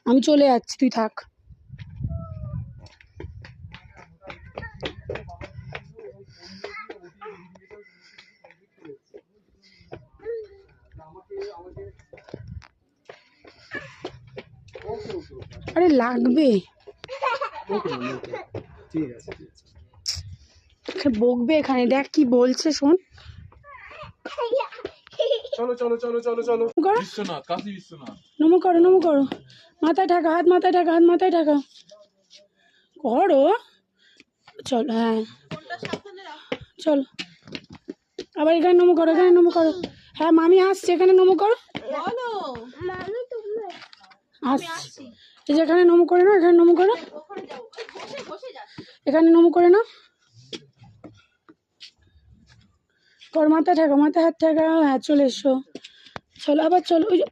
আমি চলে যাচ্ছি, তুই থাক। আরে লাগবে, বকবে এখানে, দেখ কি বলছে শোন। চলো চলো চলো চলো চলো। করো বিশ্বনাথ, কাশী বিশ্বনাথ। নমো করো, নমো করো। মাথায় ঢাকা, হাত মাথায় ঢাকা, হাত মাথায় ঢাকা করো। চলো, হ্যাঁ চলো। আবার এখানে নমো করো, এখানে নমো করো। হ্যাঁ মামি আসছে, এখানে নমো করো। আসছি, এই যে এখানে নমো করে নাও, এখানে নমো করো, এখানে নমো করে নাও। কর, মাথা ঠেকা, মাথায় হাত ঠেকা। হ্যাঁ চলে এসো, চলো আবার চলো। ওই যে